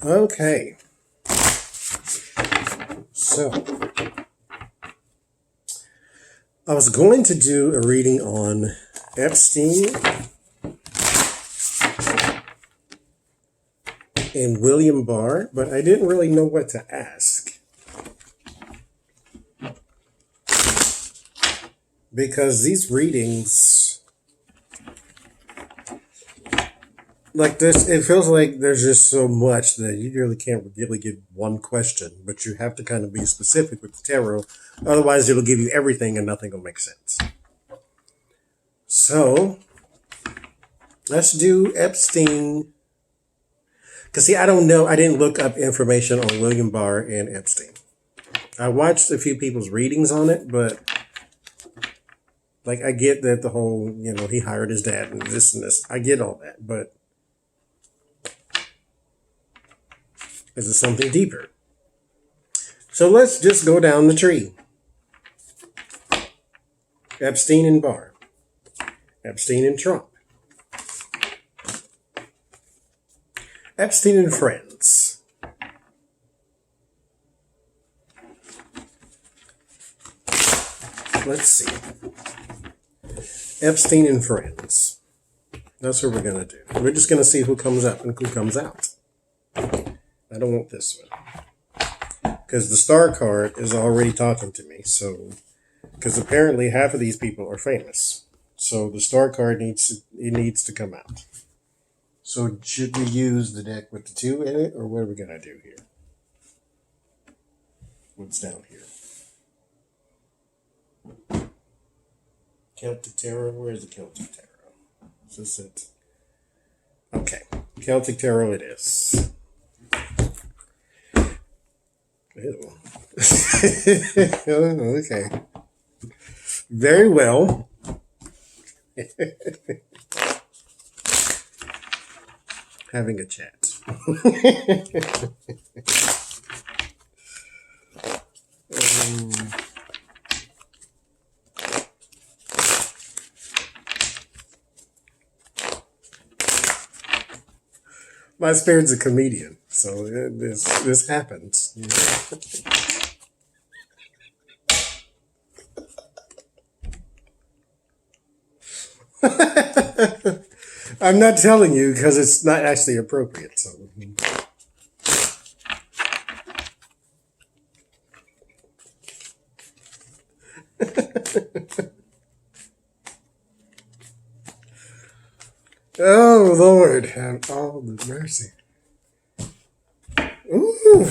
Okay, so I was going to do a reading on Epstein and William Barr, but I didn't really know what to ask because these readings, like this, it feels like there's just so much that you really can't really give one question, but you have to kind of be specific with the tarot. Otherwise, it'll give you everything and nothing will make sense. So let's do Epstein. Because, see, I don't know. I didn't look up information on William Barr and Epstein. I watched a few people's readings on it, but, like, I get that the whole, he hired his dad and this. I get all that, but is it something deeper? So let's just go down the tree. Epstein and Barr. Epstein and Trump. Epstein and friends. Let's see. Epstein and friends. That's what we're going to do. We're just going to see who comes up and who comes out. I don't want this one. Because the star card is already talking to me. So, because apparently half of these people are famous. So the star card needs to come out. So should we use the deck with the 2 in it, or what are we going to do here? What's down here? Celtic Tarot? Where's the Celtic Tarot? Is this it? Okay. Celtic Tarot it is. Ew. Okay. Very well. Having a chat. My spirit's a comedian, so this happens. I'm not telling you because it's not actually appropriate. So. Oh, Lord, have all the mercy. Ooh,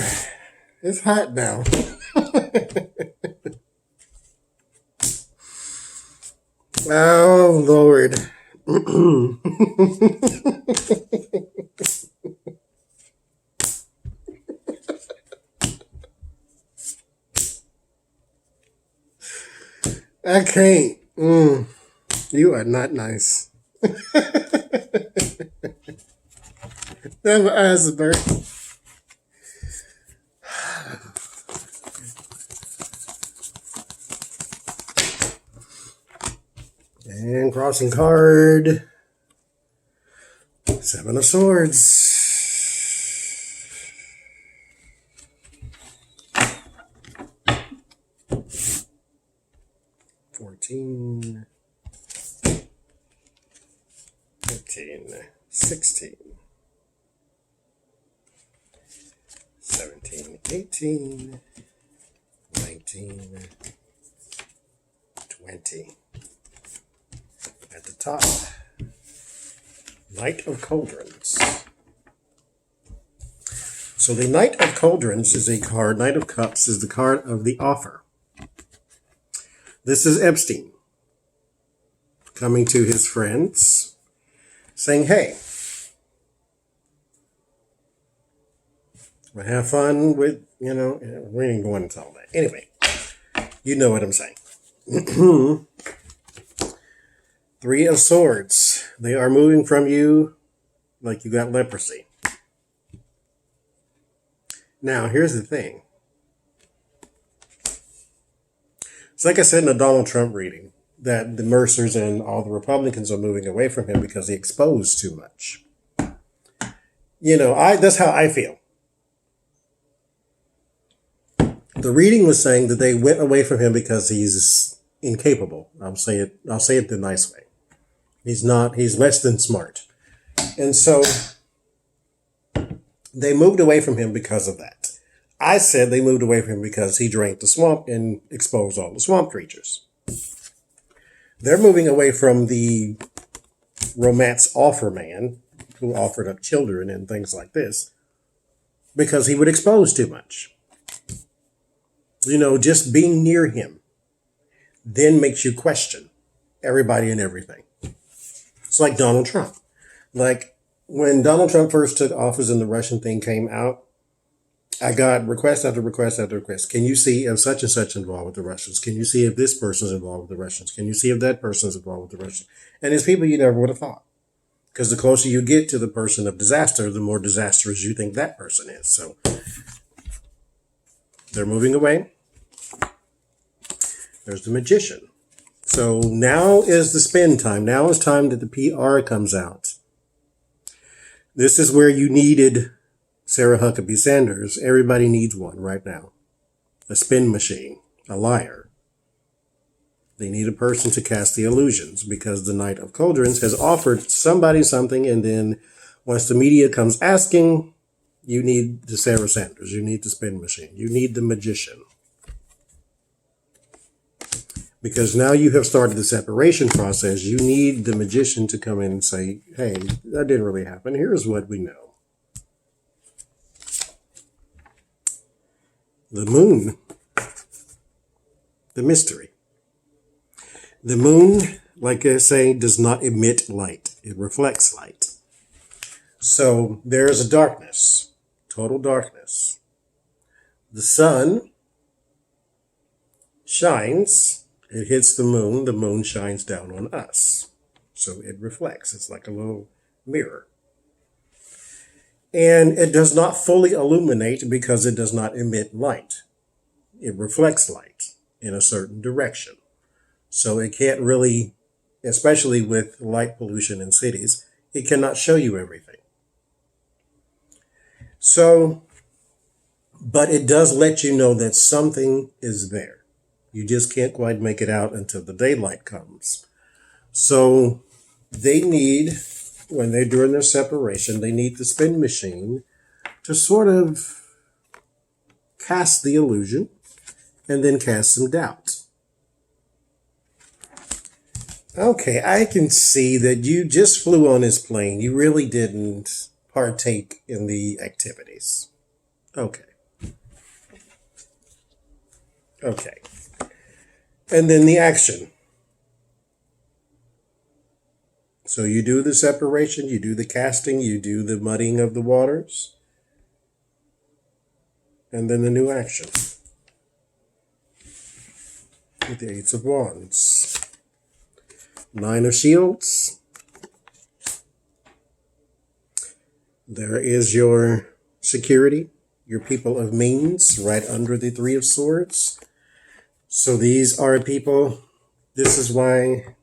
it's hot now. Oh, Lord. I can't. You are not nice. That my eyes are burnt. And crossing card. 7 of Swords. 14. 15. 16. 17. 18. 19. 20. At the top, Knight of Cauldrons. So the Knight of Cauldrons is a card. Knight of Cups is the card of the offer. This is Epstein coming to his friends saying, hey, we'll have fun with, we ain't going into all that. Anyway, you know what I'm saying. 3 of Swords. They are moving from you like you got leprosy. Now, here's the thing. It's like I said in the Donald Trump reading, that the Mercers and all the Republicans are moving away from him because he exposed too much. That's how I feel. The reading was saying that they went away from him because he's incapable. I'll say it the nice way. He's less than smart. And so they moved away from him because of that. I said they moved away from him because he drank the swamp and exposed all the swamp creatures. They're moving away from the romance offer man who offered up children and things like this because he would expose too much. Just being near him then makes you question everybody and everything. It's like Donald Trump. Like when Donald Trump first took office and the Russian thing came out, I got request after request after request. Can you see if such and such involved with the Russians? Can you see if this person's involved with the Russians? Can you see if that person's involved with the Russians? And it's people you never would have thought. Because the closer you get to the person of disaster, the more disastrous you think that person is. So they're moving away. There's the magician. So now is the spin time. Now is time that the PR comes out. This is where you needed Sarah Huckabee Sanders. Everybody needs one right now. A spin machine, a liar. They need a person to cast the illusions because the Knight of Cauldrons has offered somebody something, and then once the media comes asking, you need the Sarah Sanders, you need the spin machine, you need the magician. Because now you have started the separation process, you need the magician to come in and say, hey, that didn't really happen. Here's what we know. The moon, the mystery. The moon, like I say, does not emit light. It reflects light. So there's a darkness, total darkness. The sun shines, it hits the moon shines down on us. So it reflects. It's like a little mirror. And it does not fully illuminate because it does not emit light. It reflects light in a certain direction. So it can't really, especially with light pollution in cities, it cannot show you everything. So, but it does let you know that something is there. You just can't quite make it out until the daylight comes. So they need, when they're doing their separation, they need the spin machine to sort of cast the illusion and then cast some doubt. Okay, I can see that you just flew on this plane. You really didn't partake in the activities. Okay. And then the action. So you do the separation, you do the casting, you do the muddying of the waters, and then the new action with the Eight of Wands. Nine of Shields. There is your security, your people of means, right under the Three of Swords. So these are people, this is why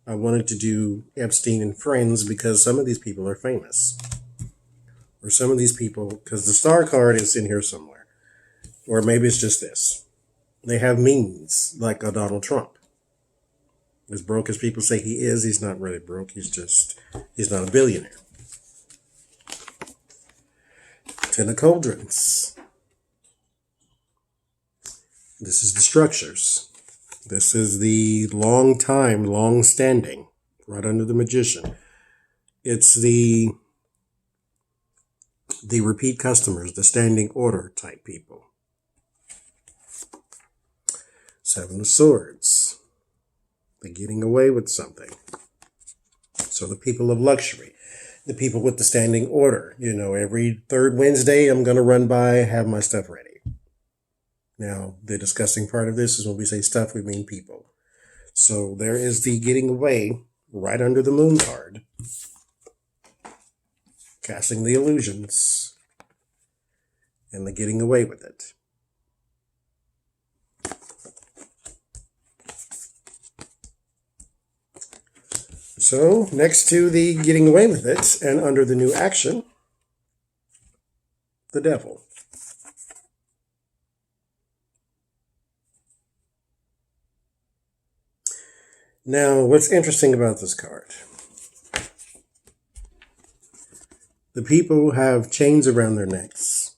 I wanted to do Epstein and Friends, because some of these people are famous. Or some of these people, because the star card is in here somewhere. Or maybe it's just this. They have means, like a Donald Trump. As broke as people say he is, he's not really broke. He's not a billionaire. Ten of Cauldrons. This is the structures. This is the long standing, right under the Magician. It's the repeat customers, the standing order type people. Seven of Swords. They're getting away with something. So the people of luxury, the people with the standing order, every third Wednesday, I'm going to run by, have my stuff ready. Now, the disgusting part of this is when we say stuff, we mean people. So there is the getting away right under the moon card. Casting the illusions and the getting away with it. So, next to the getting away with it, and under the new action, the devil. Now, what's interesting about this card? The people have chains around their necks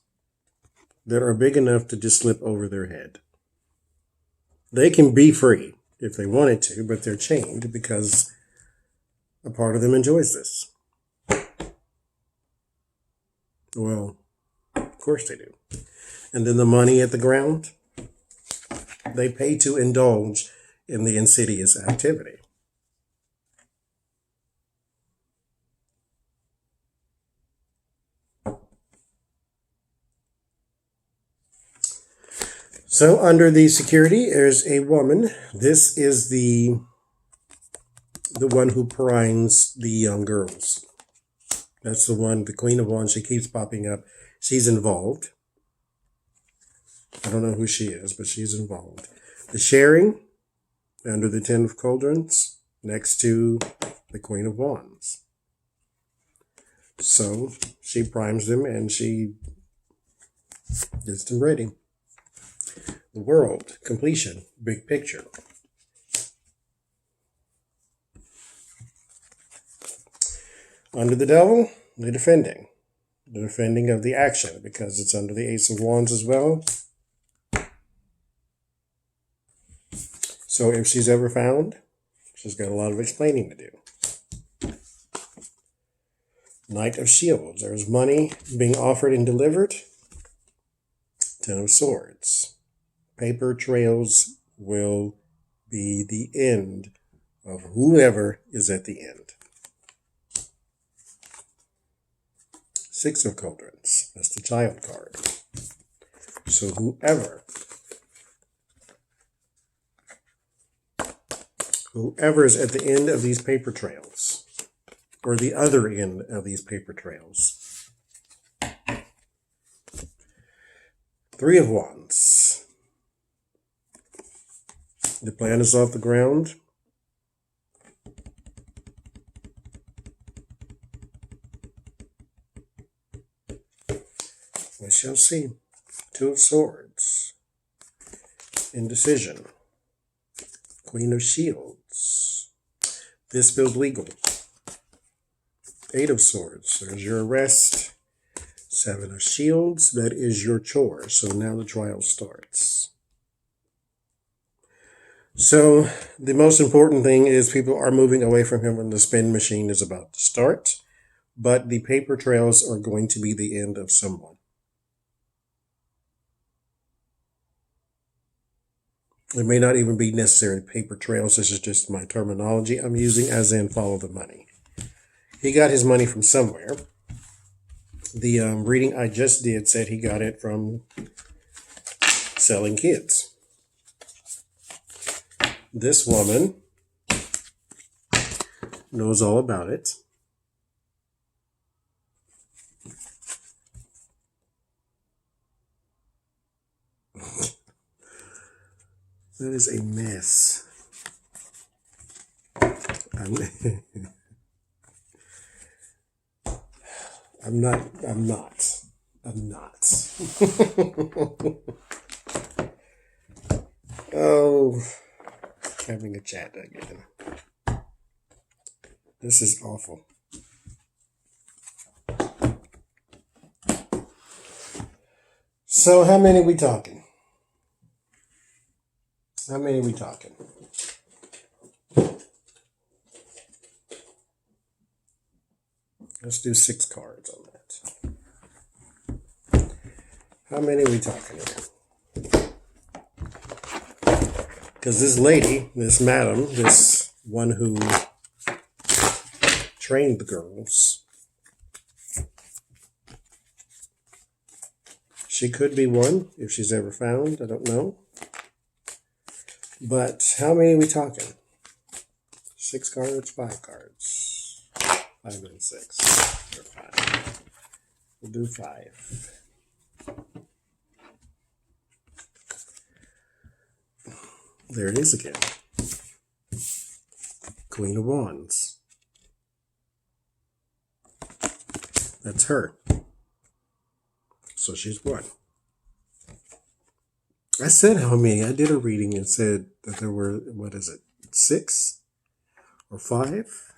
that are big enough to just slip over their head. They can be free if they wanted to, but they're chained because a part of them enjoys this. Well, of course they do. And then the money at the ground, they pay to indulge in the insidious activity. So under the security, there's a woman. This is the one who primes the young girls. That's the one, the Queen of Wands. She keeps popping up. She's involved. I don't know who she is, but she's involved. The sharing, under the Ten of Cauldrons, next to the Queen of Wands. So she primes them and she gets them ready. The world, completion, big picture. Under the devil, the defending. The defending of the action, because it's under the Ace of Wands as well. So if she's ever found, she's got a lot of explaining to do. Knight of Shields. There's money being offered and delivered. Ten of Swords. Paper trails will be the end of whoever is at the end. Six of Cauldrons. That's the child card. So whoever is at the end of these paper trails, or the other end of these paper trails. Three of Wands. The plan is off the ground. We shall see. Two of Swords. Indecision. Queen of Shields. This feels legal. Eight of Swords. There's your arrest. Seven of Shields. That is your chore. So now the trial starts. So the most important thing is people are moving away from him when the spin machine is about to start. But the paper trails are going to be the end of someone. It may not even be necessarily paper trails. This is just my terminology I'm using, as in follow the money. He got his money from somewhere. The reading I just did said he got it from selling kids. This woman knows all about it. That is a mess. I'm not. Oh, having a chat again. This is awful. So how many we talking? How many are we talking? Let's do 6 cards on that. How many are we talking here? Because this lady, this madam, this one who trained the girls, she could be one if she's ever found. I don't know. But how many are we talking? 6 cards, 5 cards. 5 and 6. Or 5. We'll do 5. There it is again. Queen of Wands. That's her. So she's one. I said how many. I did a reading and said that there were, 6? or 5.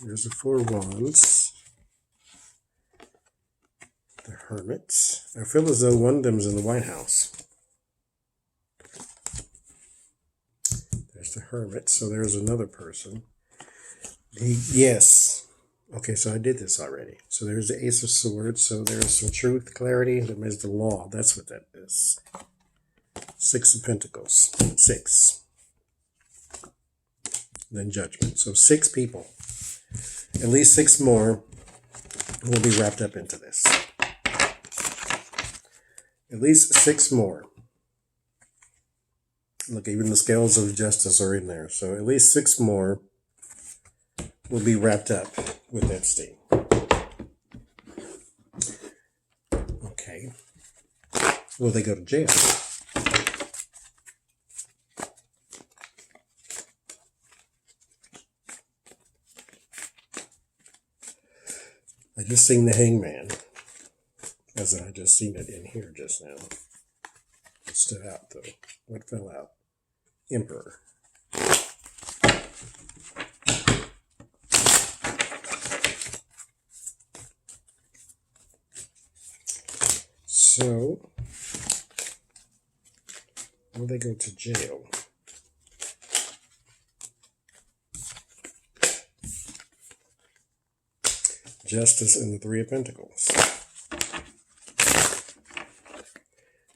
There's the 4 wands. The Hermit. I feel as though one of them is in the White House. There's the Hermit. So there's another person. Yes. Okay, so I did this already. So there's the Ace of Swords. So there's some truth, clarity. There's the law. That's what that is. 6 of Pentacles. 6. Then Judgment. So 6 people. At least 6 more will be wrapped up into this. At least 6 more. Look, even the scales of justice are in there. So at least 6 more will be wrapped up with Epstein. Okay. Will they go to jail? I just seen the Hangman, as I just seen it in here just now. It stood out though. What fell out? Emperor. So, will they go to jail? Justice and the 3 of Pentacles.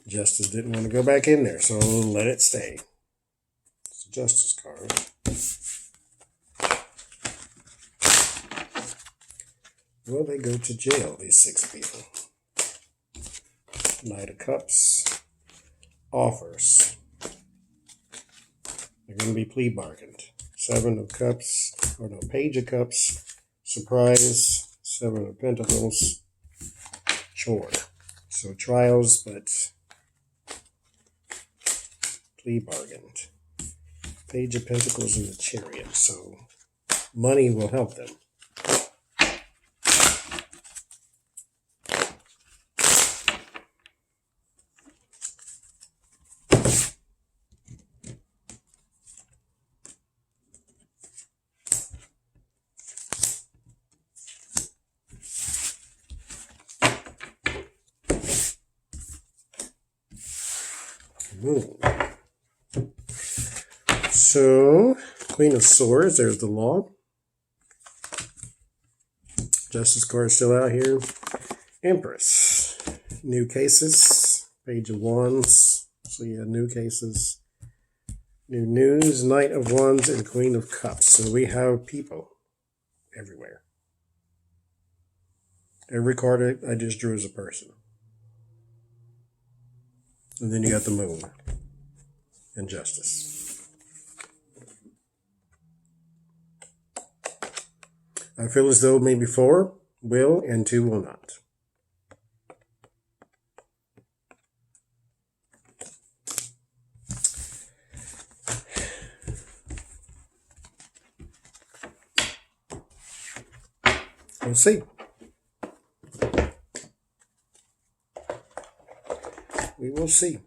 Justice didn't want to go back in there, so let it stay. It's a Justice card. Will they go to jail, these 6 people? Knight of Cups. Offers. They're going to be plea bargained. 7 of Cups, or no, Page of Cups. Surprise. 7 of Pentacles. Chore. So trials, but plea bargained. Page of Pentacles in the Chariot. So money will help them. Moon. So, Queen of Swords, there's the law. Justice card still out here. Empress. New cases. Page of Wands. So yeah, new cases. New news. Knight of Wands and Queen of Cups. So we have people everywhere. Every card I just drew is a person. And then you got the Moon and Justice. I feel as though maybe 4 will and 2 will not. We'll see. We will see.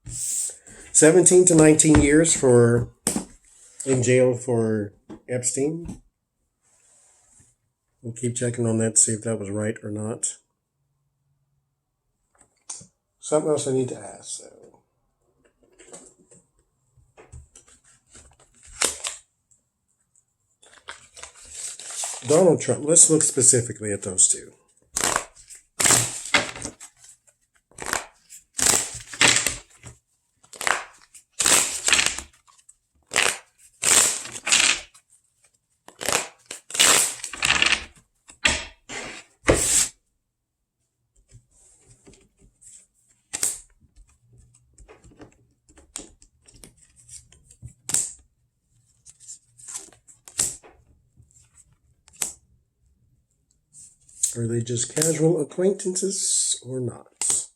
17 to 19 years in jail for Epstein. We'll keep checking on that to see if that was right or not. Something else I need to ask. So. Donald Trump. Let's look specifically at those 2. Are they just casual acquaintances or not?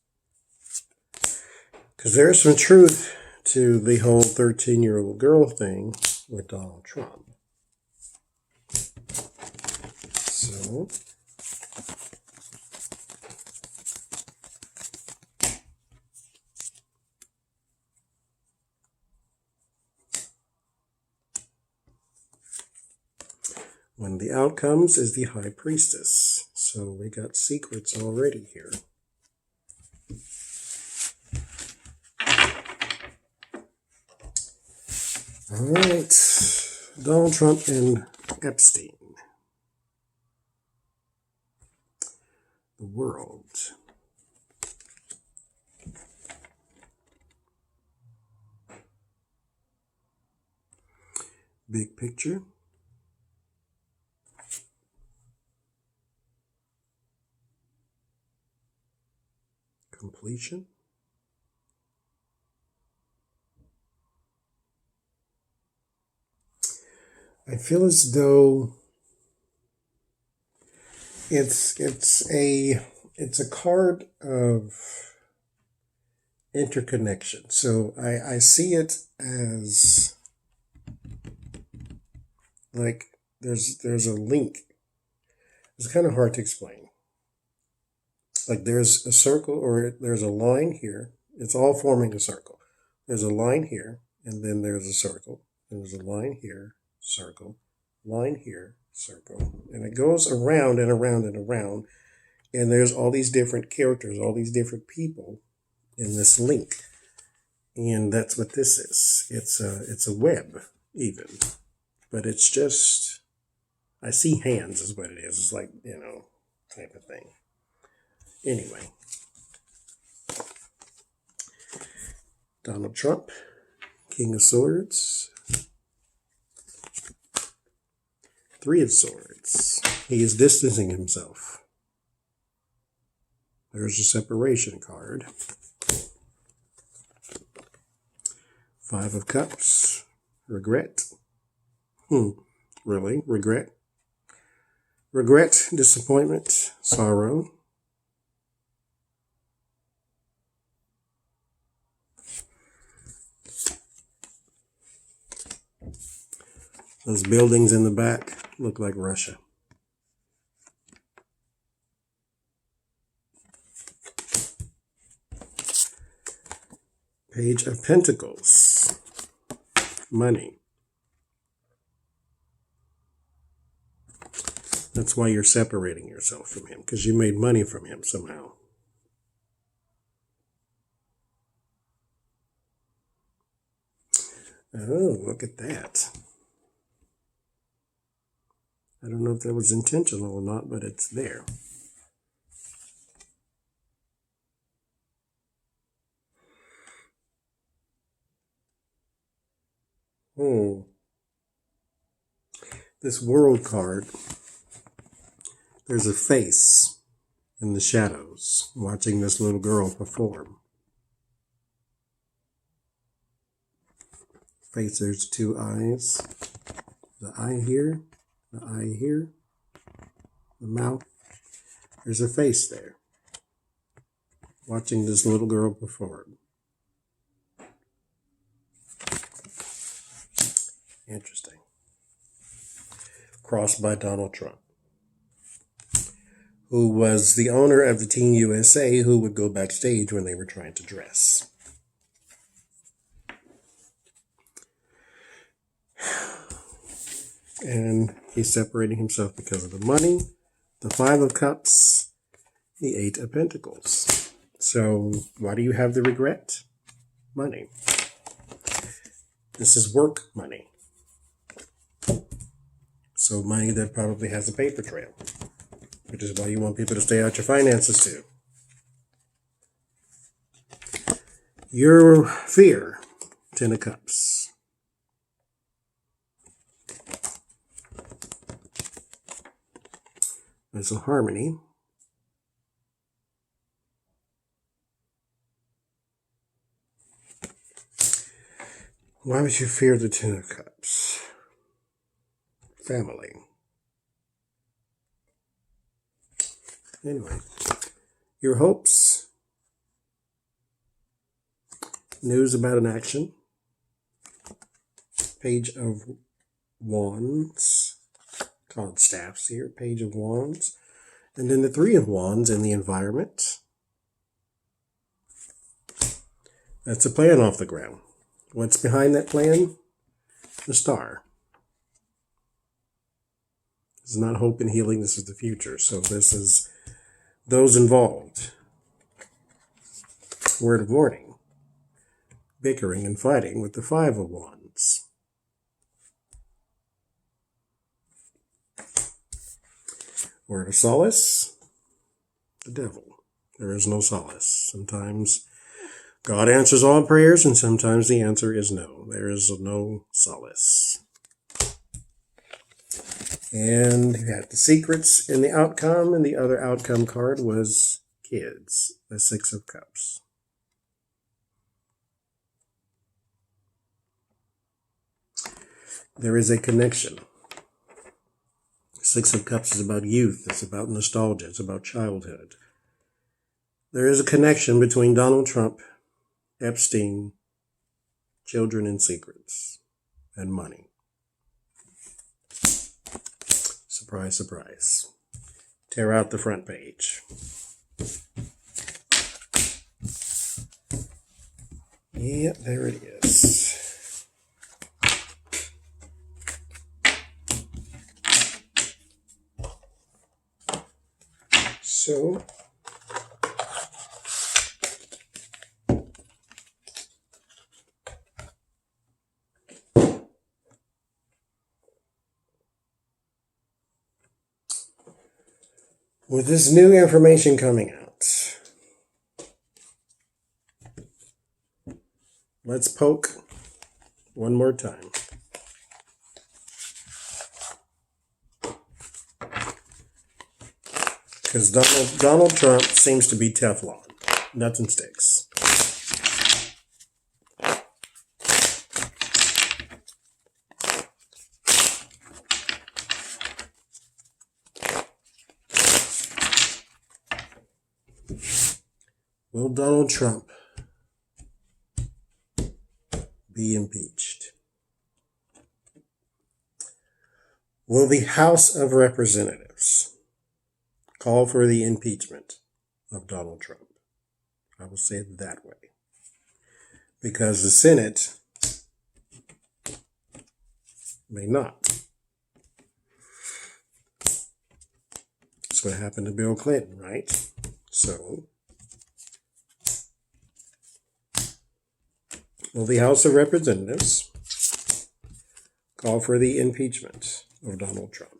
Because there's some truth to the whole 13-year-old girl thing with Donald Trump. So, One of the outcomes is the High Priestess. So we got secrets already here. All right. Donald Trump and Epstein. The world. Big picture. Completion. I feel as though it's a card of interconnection. So I see it as like there's a link. It's kind of hard to explain. Like there's a circle or there's a line here. It's all forming a circle. There's a line here, and then there's a circle. There's a line here, circle, line here, circle. And it goes around and around and around. And there's all these different characters, all these different people in this link. And that's what this is. It's a web, even. But it's just, I see hands is what it is. It's like, type of thing. Anyway, Donald Trump, King of Swords, Three of Swords. He is distancing himself. There's a separation card. Five of Cups, regret. Really? Regret? Regret, disappointment, sorrow. Those buildings in the back look like Russia. Page of Pentacles. Money. That's why you're separating yourself from him, because you made money from him somehow. Oh, look at that. I don't know if that was intentional or not, but it's there. This world card, there's a face in the shadows watching this little girl perform. Face, there's two eyes. The eye here, the eye here, the mouth. There's a face there watching this little girl perform. Interesting. Crossed by Donald Trump, who was the owner of the Team USA, who would go backstage when they were trying to dress. And he's separating himself because of the money, the Five of Cups, the Eight of Pentacles. So why do you have the regret? Money. This is work money. So money that probably has a paper trail, which is why you want people to stay out your finances too. Your fear, Ten of Cups. There's a harmony. Why would you fear the Ten of Cups? Family. Anyway, your hopes. News about an action. Page of Wands. Called staffs here. Page of Wands. And then the Three of Wands in the environment. That's a plan off the ground. What's behind that plan? The Star. This is not hope and healing. This is the future. So this is those involved. Word of warning. Bickering and fighting with the Five of Wands. Word of solace. The devil. There is no solace. Sometimes God answers all prayers, and sometimes the answer is no. There is no solace. And you had the secrets in the outcome, and the other outcome card was kids, the Six of Cups. There is a connection. Six of Cups is about youth. It's about nostalgia. It's about childhood. There is a connection between Donald Trump, Epstein, children and secrets, and money. Surprise, surprise. Tear out the front page. Yep, there it is. So, with this new information coming out, let's poke one more time. Because Donald Trump seems to be Teflon. Nothing sticks. Will Donald Trump be impeached? Will the House of Representatives call for the impeachment of Donald Trump? I will say it that way. Because the Senate may not. That's what happened to Bill Clinton, right? So, will the House of Representatives call for the impeachment of Donald Trump?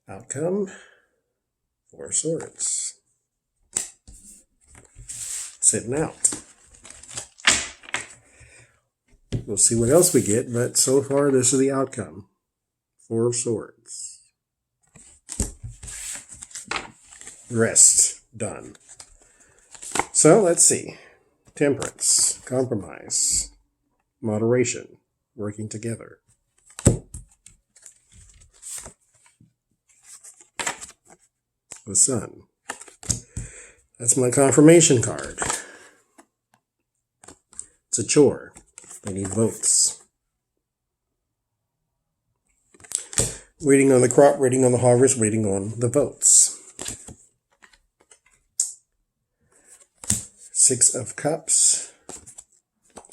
Outcome, Four of Swords. Sitting out. We'll see what else we get, but so far this is the outcome. Four of Swords. Rest. Done. So let's see. Temperance. Compromise. Moderation. Working together. The Sun. That's my confirmation card. It's a chore. I need votes. Waiting on the crop, waiting on the harvest, waiting on the votes. Six of Cups.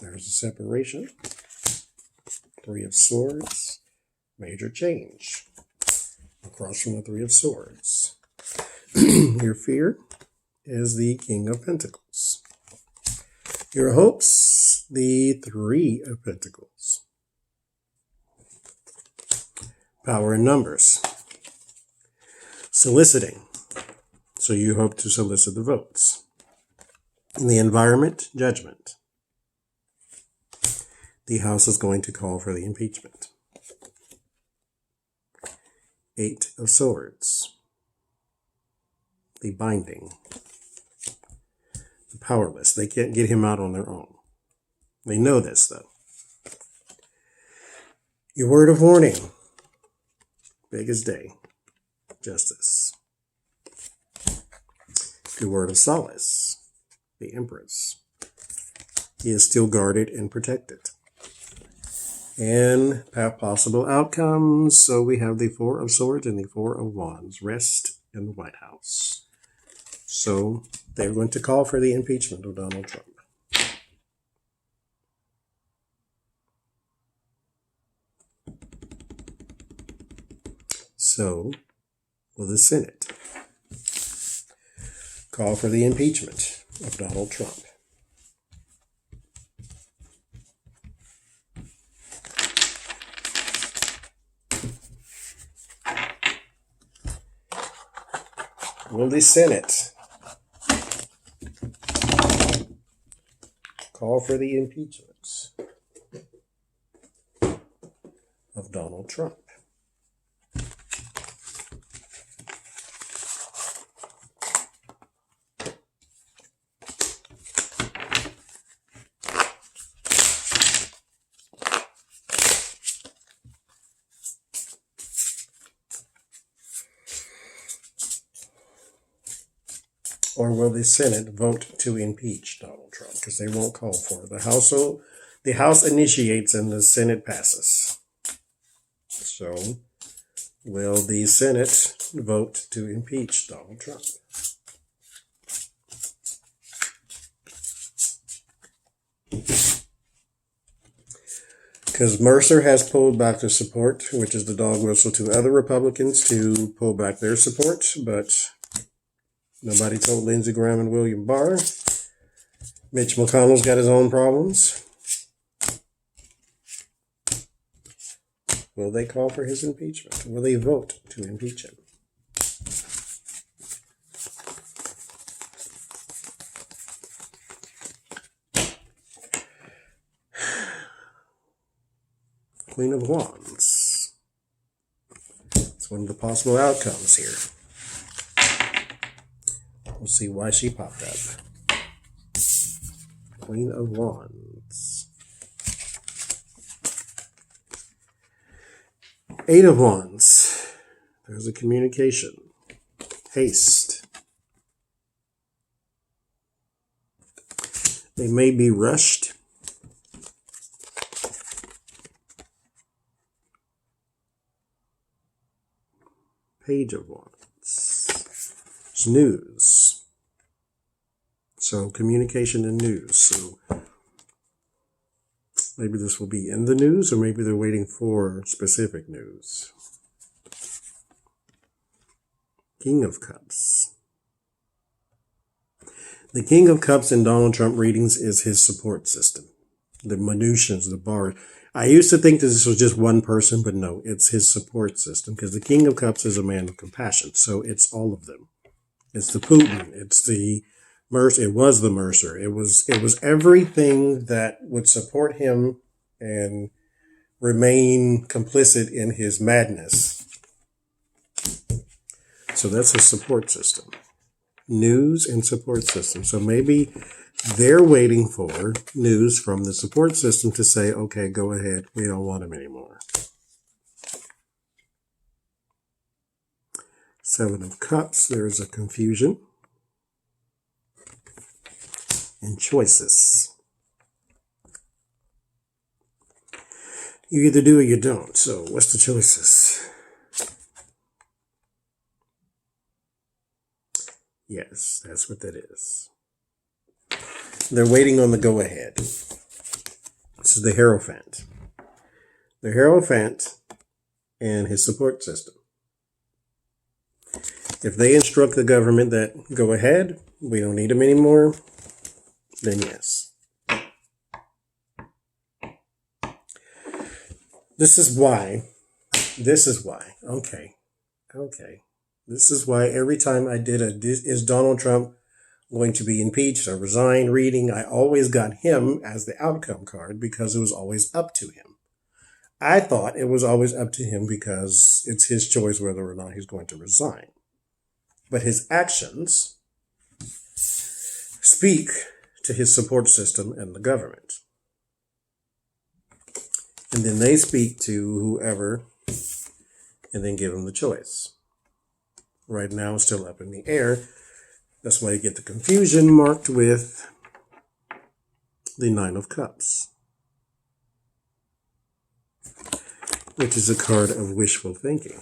There's a separation. Three of Swords. Major change. Across from the Three of Swords. Your fear is the King of Pentacles. Your hopes, the Three of Pentacles. Power in numbers. Soliciting. So you hope to solicit the votes. In the environment, judgment. The House is going to call for the impeachment. Eight of Swords. The binding. The powerless. They can't get him out on their own. They know this, though. Your word of warning. Big as day. Justice. Your word of solace. The Empress. He is still guarded and protected. And possible outcomes. So we have the Four of Swords and the Four of Wands. Rest in the White House. So they're going to call for the impeachment of Donald Trump. So will the Senate call for the impeachment of Donald Trump? Will the Senate call for the impeachment of Donald Trump? Or will the Senate vote to impeach Donald Trump? Because they won't call for it. The House initiates and the Senate passes. So will the Senate vote to impeach Donald Trump? Because Mercer has pulled back their support, which is the dog whistle to other Republicans to pull back their support, but nobody told Lindsey Graham and William Barr. Mitch McConnell's got his own problems. Will they call for his impeachment? Will they vote to impeach him? Queen of Wands. It's one of the possible outcomes here. We'll see why she popped up. Queen of Wands. Eight of Wands. There's a communication. Haste. They may be rushed. Page of Wands. It's news. So communication and news. So maybe this will be in the news, or maybe they're waiting for specific news. King of Cups. The King of Cups in Donald Trump readings is his support system. The minutiae, the bar. I used to think that this was just one person, but no, it's his support system, because the King of Cups is a man of compassion. So it's all of them. It's the Putin. It's the Mercer. It was the Mercer. It was everything that would support him and remain complicit in his madness. So that's his support system. News and support system. So maybe they're waiting for news from the support system to say, okay, go ahead. We don't want him anymore. Seven of Cups. There's a confusion and choices. You either do or you don't. So what's the choices? Yes, that's what that is. They're waiting on the go-ahead. This is the Hierophant. The Hierophant and his support system. If they instruct the government that go ahead, we don't need him anymore, then yes. This is why. Okay. This is why every time I did is Donald Trump going to be impeached or resign reading, I always got him as the outcome card because it was always up to him. I thought it was always up to him because it's his choice whether or not he's going to resign. But his actions speak to his support system and the government. And then they speak to whoever and then give them the choice. Right now it's still up in the air. That's why you get the confusion marked with the Nine of Cups. which is a card of wishful thinking.